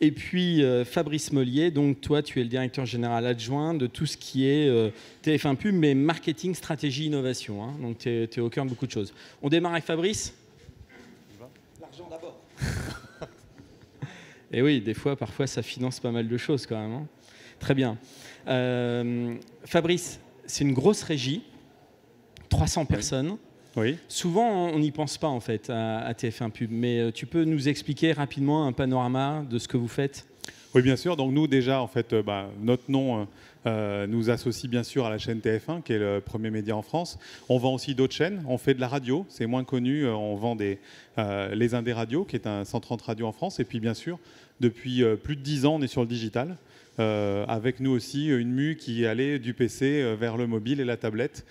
Et puis Fabrice Mollier, donc toi tu es le directeur général adjoint de tout ce qui est TF1 Pub, mais marketing, stratégie, innovation. Hein. Donc tu es au cœur de beaucoup de choses. On démarre avec Fabrice. L'argent d'abord. Et oui, des fois, parfois ça finance pas mal de choses quand même. Hein. Très bien. Fabrice, c'est une grosse régie, 300 personnes. Oui. Souvent, on n'y pense pas en fait à TF1 Pub, mais tu peux nous expliquer rapidement un panorama de ce que vous faites? Oui, bien sûr. Donc nous, déjà, en fait, notre nom nous associe bien sûr à la chaîne TF1, qui est le premier média en France. On vend aussi d'autres chaînes. On fait de la radio, c'est moins connu. On vend les Indés Radio, qui est un 130 radio en France. Et puis, bien sûr, depuis plus de 10 ans, on est sur le digital. Avec nous aussi une mue qui allait du PC vers le mobile et la tablette,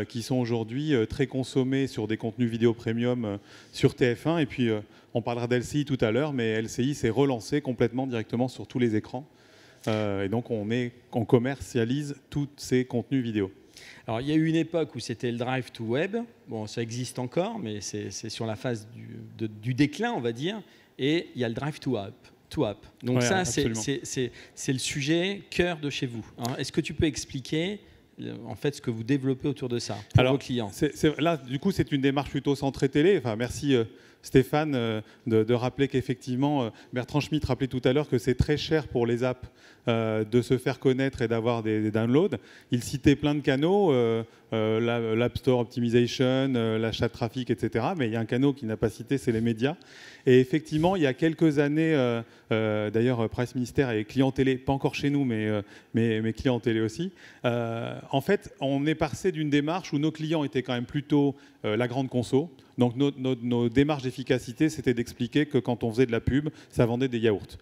qui sont aujourd'hui très consommés sur des contenus vidéo premium sur TF1. Et puis, on parlera d'LCI tout à l'heure, mais LCI s'est relancé complètement directement sur tous les écrans. Et donc, on commercialise tous ces contenus vidéo. Alors, il y a eu une époque où c'était le drive to web. Bon, ça existe encore, mais c'est sur la phase du déclin, on va dire. Et il y a le drive to app. Donc ouais, ça, c'est le sujet cœur de chez vous. Hein. Est-ce que tu peux expliquer en fait ce que vous développez autour de ça pour vos clients? Là, du coup, c'est une démarche plutôt centrée télé. Enfin, merci Stéphane de rappeler qu'effectivement, Bertrand Schmitt rappelait tout à l'heure que c'est très cher pour les apps de se faire connaître et d'avoir des downloads. Il citait plein de canaux, l'App Store Optimization, l'achat de trafic, etc. Mais il y a un canal qu'il n'a pas cité, c'est les médias. Et effectivement, il y a quelques années, d'ailleurs, Presse Ministère est client télé, pas encore chez nous, mais client télé aussi. En fait, on est passé d'une démarche où nos clients étaient quand même plutôt la grande conso. Donc nos démarches d'efficacité, c'était d'expliquer que quand on faisait de la pub, ça vendait des yaourts.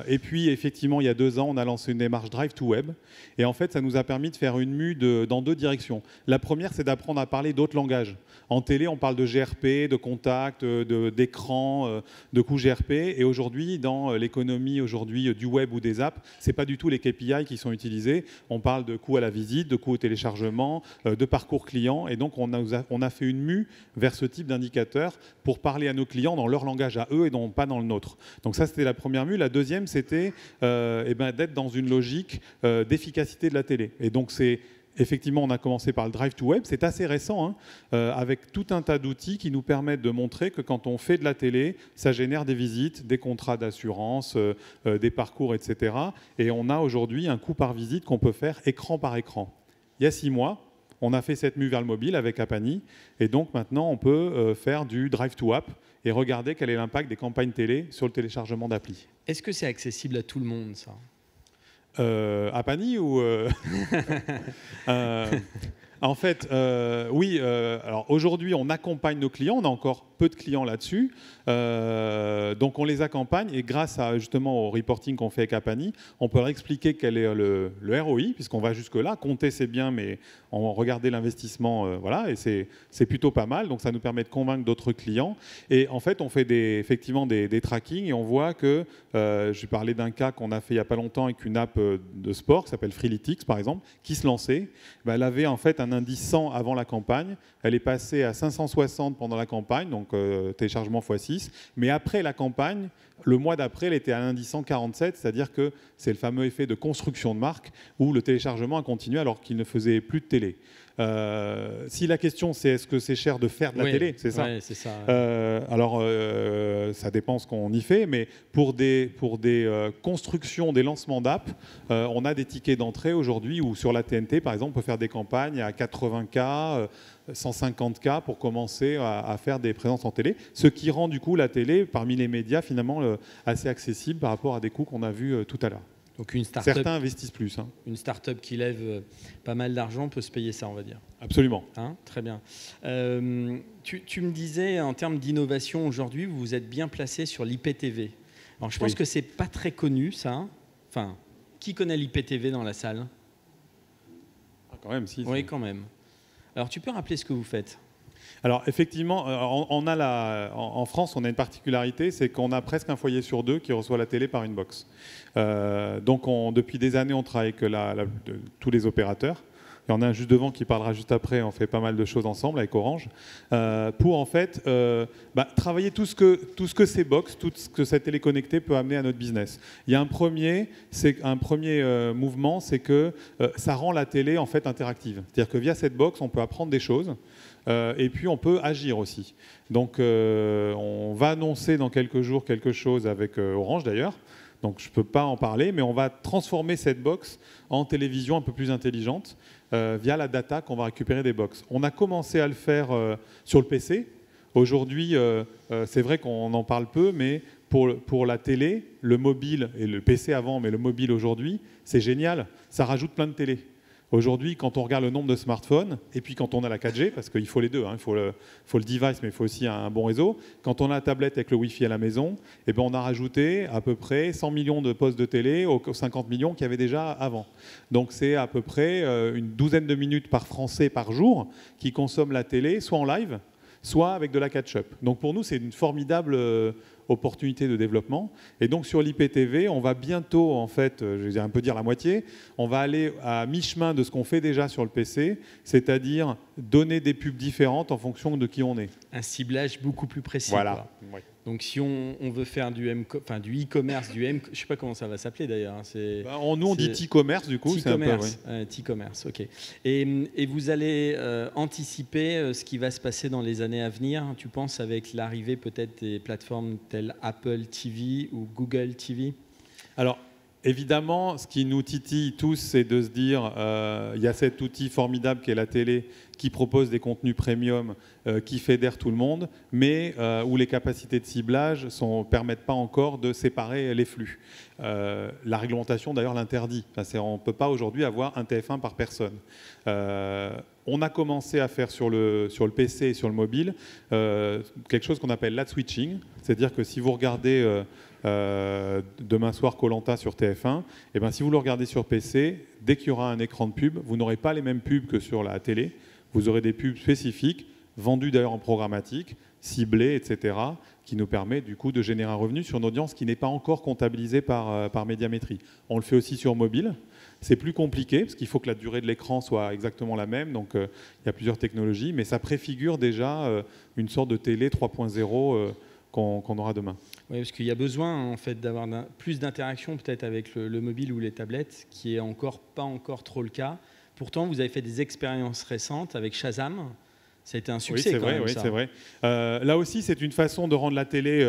Et puis, effectivement, il y a 2 ans, on a lancé une démarche Drive to Web. Et en fait, ça nous a permis de faire une mue dans 2 directions. La première, c'est d'apprendre à parler d'autres langages. En télé, on parle de GRP, de contact, d'écran, de coût GRP. Et aujourd'hui, dans l'économie du web ou des apps, ce n'est pas du tout les KPI qui sont utilisés. On parle de coût à la visite, de coût au téléchargement, de parcours client. Et donc, on a fait une mue vers ce type d'indicateurs pour parler à nos clients dans leur langage à eux et non pas dans le nôtre. Donc ça, c'était la première mue. La deuxième, c'était d'être dans une logique d'efficacité de la télé. Et donc, effectivement, on a commencé par le Drive to Web. C'est assez récent, hein, avec tout un tas d'outils qui nous permettent de montrer que quand on fait de la télé, ça génère des visites, des contrats d'assurance, des parcours, etc. Et on a aujourd'hui un coût par visite qu'on peut faire écran par écran. Il y a 6 mois, on a fait cette mue vers le mobile avec Apani. Et donc maintenant, on peut faire du Drive to App et regarder quel est l'impact des campagnes télé sur le téléchargement d'appli. Est-ce que c'est accessible à tout le monde, ça ? Apani ou en fait, oui. Alors aujourd'hui, on accompagne nos clients. On a encore peu de clients là-dessus. Donc on les accompagne et grâce justement au reporting qu'on fait avec Apani, on peut leur expliquer quel est le ROI, puisqu'on va jusque-là. Compter, c'est bien, mais on regarder l'investissement, voilà, et c'est plutôt pas mal. Donc ça nous permet de convaincre d'autres clients. Et en fait, on fait effectivement des trackings et on voit que, je parlais d'un cas qu'on a fait il n'y a pas longtemps avec une app de sport qui s'appelle Freeletics, par exemple, qui se lançait. Elle avait en fait un indice 100 avant la campagne. Elle est passée à 560 pendant la campagne, donc téléchargement x6. Mais après la campagne, le mois d'après, elle était à l'indice 147, c'est-à-dire que c'est le fameux effet de construction de marque où le téléchargement a continué alors qu'il ne faisait plus de télé. Si la question c'est est-ce que c'est cher de faire de la télé, c'est ça, c'est ça. Alors ça dépend ce qu'on y fait, mais pour des constructions, des lancements d'app, on a des tickets d'entrée aujourd'hui où sur la TNT par exemple on peut faire des campagnes à 80K, 150K pour commencer à faire des présences en télé, ce qui rend du coup la télé parmi les médias finalement assez accessible par rapport à des coûts qu'on a vus tout à l'heure. Donc une start-up, certains investissent plus. Hein. Une start-up qui lève pas mal d'argent peut se payer ça, on va dire. Absolument. Hein, très bien. Tu me disais, en termes d'innovation, aujourd'hui, vous vous êtes bien placé sur l'IPTV. Alors, je pense que c'est pas très connu, ça. Enfin, qui connaît l'IPTV dans la salle ? Quand même, si. Oui, quand même. Alors, tu peux rappeler ce que vous faites ? Alors effectivement, en France, on a une particularité, c'est qu'on a presque un foyer sur 2 qui reçoit la télé par une box. Donc depuis des années, on travaille avec tous les opérateurs. il y en a un juste devant qui parlera juste après, on fait pas mal de choses ensemble avec Orange, pour en fait travailler tout ce que ces box, tout ce que cette télé connectée peut amener à notre business. Il y a un premier mouvement, c'est que ça rend la télé en fait interactive. C'est-à-dire que via cette box, on peut apprendre des choses et puis on peut agir aussi. Donc on va annoncer dans quelques jours quelque chose avec Orange d'ailleurs. Donc je ne peux pas en parler, mais on va transformer cette box en télévision un peu plus intelligente via la data qu'on va récupérer des box. On a commencé à le faire sur le PC. Aujourd'hui, c'est vrai qu'on en parle peu, mais pour la télé, le mobile, et le PC avant, mais le mobile aujourd'hui, c'est génial. Ça rajoute plein de télé. Aujourd'hui, quand on regarde le nombre de smartphones, et puis quand on a la 4G, parce qu'il faut les deux, il faut le device, mais il faut aussi un bon réseau. Quand on a la tablette avec le Wi-Fi à la maison, eh ben on a rajouté à peu près 100 millions de postes de télé aux 50 millions qu'il y avait déjà avant. Donc c'est à peu près une douzaine de minutes par Français par jour qui consomment la télé, soit en live, soit avec de la catch-up. Donc pour nous, c'est une formidable opportunité de développement. Et donc sur l'IPTV, on va bientôt, en fait, je vais un peu dire la moitié, on va aller à mi-chemin de ce qu'on fait déjà sur le PC, c'est-à-dire donner des pubs différentes en fonction de qui on est. Un ciblage beaucoup plus précis. Voilà. Oui. Donc si on veut faire du e-commerce, je ne sais pas comment ça va s'appeler d'ailleurs. Nous on dit T-commerce du coup. T-commerce, ok. Et vous allez anticiper ce qui va se passer dans les années à venir, tu penses, avec l'arrivée peut-être des plateformes telles Apple TV ou Google TV? Alors, évidemment, ce qui nous titille tous, c'est de se dire il y a cet outil formidable qu'est la télé qui propose des contenus premium, qui fédère tout le monde, mais où les capacités de ciblage ne permettent pas encore de séparer les flux. La réglementation, d'ailleurs, l'interdit. On ne peut pas aujourd'hui avoir un TF1 par personne. On a commencé à faire sur le PC et sur le mobile quelque chose qu'on appelle l'ad switching, c'est-à-dire que si vous regardez demain soir Koh-Lanta sur TF1, et ben, si vous le regardez sur PC, dès qu'il y aura un écran de pub, vous n'aurez pas les mêmes pubs que sur la télé. Vous aurez des pubs spécifiques, vendues d'ailleurs en programmatique, ciblées, etc., qui nous permet du coup de générer un revenu sur une audience qui n'est pas encore comptabilisée par médiamétrie. On le fait aussi sur mobile. C'est plus compliqué parce qu'il faut que la durée de l'écran soit exactement la même. Donc il y a plusieurs technologies, mais ça préfigure déjà une sorte de télé 3.0 qu'on aura demain. Oui, parce qu'il y a besoin en fait d'avoir plus d'interaction peut-être avec le mobile ou les tablettes, qui est pas encore trop le cas. Pourtant, vous avez fait des expériences récentes avec Shazam. Ça a été un succès. Oui, c'est vrai. Oui, c'est vrai. Là aussi, c'est une façon de rendre la télé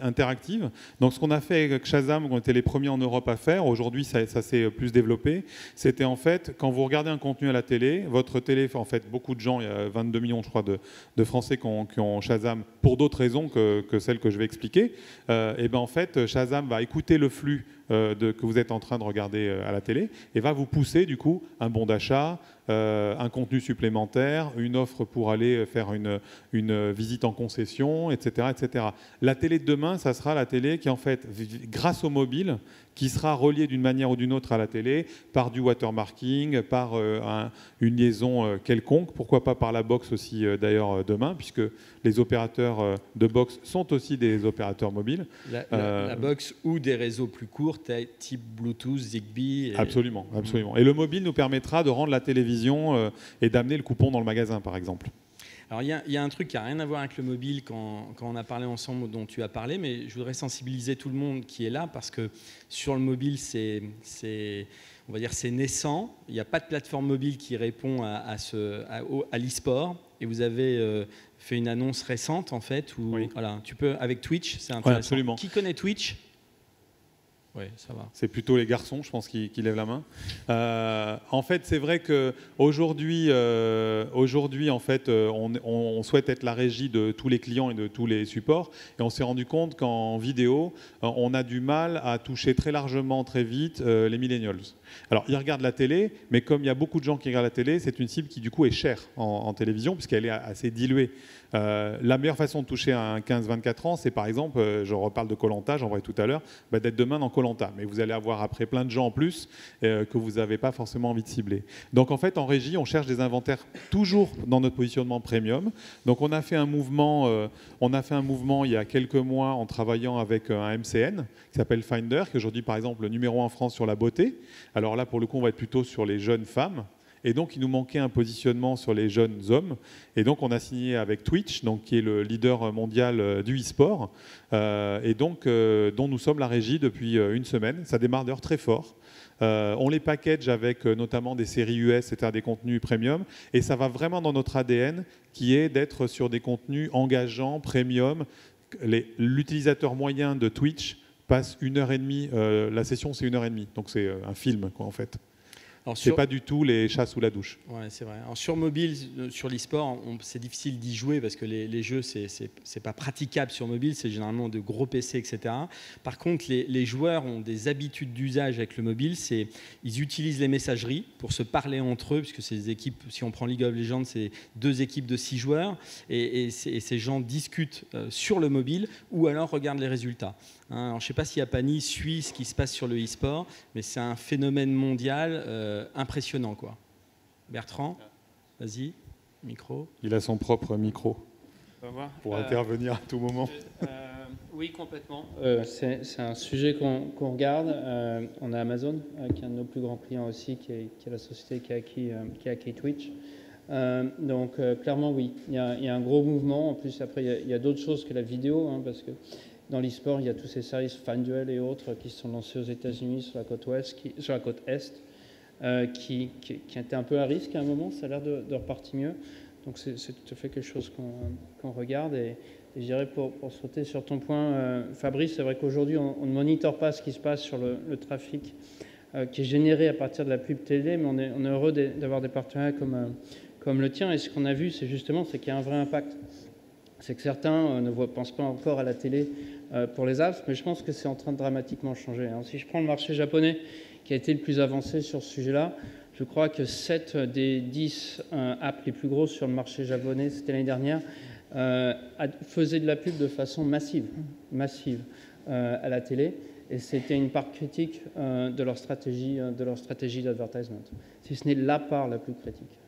interactive. Donc, ce qu'on a fait avec Shazam, on était les premiers en Europe à faire. Aujourd'hui, ça s'est plus développé. C'était en fait, quand vous regardez un contenu à la télé, votre télé, en fait, beaucoup de gens, il y a 22 millions, je crois, de Français qui ont Shazam pour d'autres raisons que celles que je vais expliquer. Et ben en fait, Shazam va écouter le flux que vous êtes en train de regarder à la télé et va vous pousser du coup un bon d'achat, un contenu supplémentaire, une offre pour aller faire une visite en concession, etc., etc. La télé de demain, ça sera la télé qui, en fait, grâce au mobile, qui sera reliée d'une manière ou d'une autre à la télé, par du watermarking, par une liaison quelconque, pourquoi pas par la box aussi d'ailleurs demain, puisque les opérateurs de box sont aussi des opérateurs mobiles. La box ou des réseaux plus courts, type Bluetooth, Zigbee. Absolument, absolument. Et le mobile nous permettra de rendre la télévision et d'amener le coupon dans le magasin, par exemple. Alors, il y a un truc qui n'a rien à voir avec le mobile quand on a parlé ensemble, dont tu as parlé, mais je voudrais sensibiliser tout le monde qui est là, parce que sur le mobile, on va dire, c'est naissant. Il n'y a pas de plateforme mobile qui répond à l'e-sport. Et vous avez fait une annonce récente, en fait, où oui. Voilà, tu peux, avec Twitch, c'est intéressant. Oui, absolument. Qui connaît Twitch ? Oui, ça va. C'est plutôt les garçons, je pense, qui lèvent la main. En fait, c'est vrai qu'aujourd'hui, en fait, on souhaite être la régie de tous les clients et de tous les supports. Et on s'est rendu compte qu'en vidéo, on a du mal à toucher très largement, très vite, les millennials. Alors, ils regardent la télé, mais comme il y a beaucoup de gens qui regardent la télé, c'est une cible qui, du coup, est chère en télévision, puisqu'elle est assez diluée. La meilleure façon de toucher un 15-24 ans, c'est par exemple, je reparle de Koh-Lanta, j'en parlais tout à l'heure, d'être demain dans Koh-Lanta. Mais vous allez avoir après plein de gens en plus que vous n'avez pas forcément envie de cibler. Donc en fait, en régie, on cherche des inventaires toujours dans notre positionnement premium. Donc on a fait un mouvement il y a quelques mois en travaillant avec un MCN qui s'appelle Finder, qui est aujourd'hui par exemple le numéro 1 en France sur la beauté. Alors là, pour le coup, on va être plutôt sur les jeunes femmes. Et donc, il nous manquait un positionnement sur les jeunes hommes. Et donc, on a signé avec Twitch, donc, qui est le leader mondial du e-sport, et donc, dont nous sommes la régie depuis une semaine. Ça démarre d'ailleurs très fort. On les package avec notamment des séries US, c'est-à-dire des contenus premium. Et ça va vraiment dans notre ADN, qui est d'être sur des contenus engageants, premium. L'utilisateur moyen de Twitch passe 1h30. La session, c'est 1h30. Donc, c'est un film, quoi, en fait. C'est pas du tout les chats sous la douche. Ouais, c'est vrai. Alors sur mobile, sur l'e-sport, c'est difficile d'y jouer parce que les jeux, c'est pas praticable sur mobile, c'est généralement de gros PC, etc. Par contre, les joueurs ont des habitudes d'usage avec le mobile. Ils utilisent les messageries pour se parler entre eux, puisque ces équipes, si on prend League of Legends, c'est 2 équipes de 6 joueurs, et ces gens discutent sur le mobile ou alors regardent les résultats. Alors, je ne sais pas si Apani suit ce qui se passe sur le e-sport, mais c'est un phénomène mondial impressionnant, quoi. Bertrand, vas-y, micro. Il a son propre micro pour intervenir à tout moment. Oui, complètement. C'est un sujet qu'on regarde. On a Amazon, qui est un de nos plus grands clients aussi, qui est la société qui a acquis Twitch. Donc, clairement, oui, il y a un gros mouvement. En plus, après, il y a d'autres choses que la vidéo, parce que dans l'e-sport, il y a tous ces services FanDuel et autres qui se sont lancés aux États-Unis sur la côte Est, qui étaient un peu à risque à un moment. Ça a l'air de repartir mieux. Donc c'est tout à fait quelque chose qu'on regarde. Et je dirais, pour sauter sur ton point, Fabrice, c'est vrai qu'aujourd'hui, on ne monitore pas ce qui se passe sur le trafic qui est généré à partir de la pub télé, mais on est heureux d'avoir des partenariats comme le tien. Et ce qu'on a vu, c'est qu'il y a un vrai impact. C'est que certains ne pensent pas encore à la télé pour les apps, mais je pense que c'est en train de dramatiquement changer. Si je prends le marché japonais, qui a été le plus avancé sur ce sujet-là, je crois que 7 des 10 apps les plus grosses sur le marché japonais, c'était l'année dernière, faisaient de la pub de façon massive à la télé, et c'était une part critique de leur stratégie d'advertisement, si ce n'est la part la plus critique.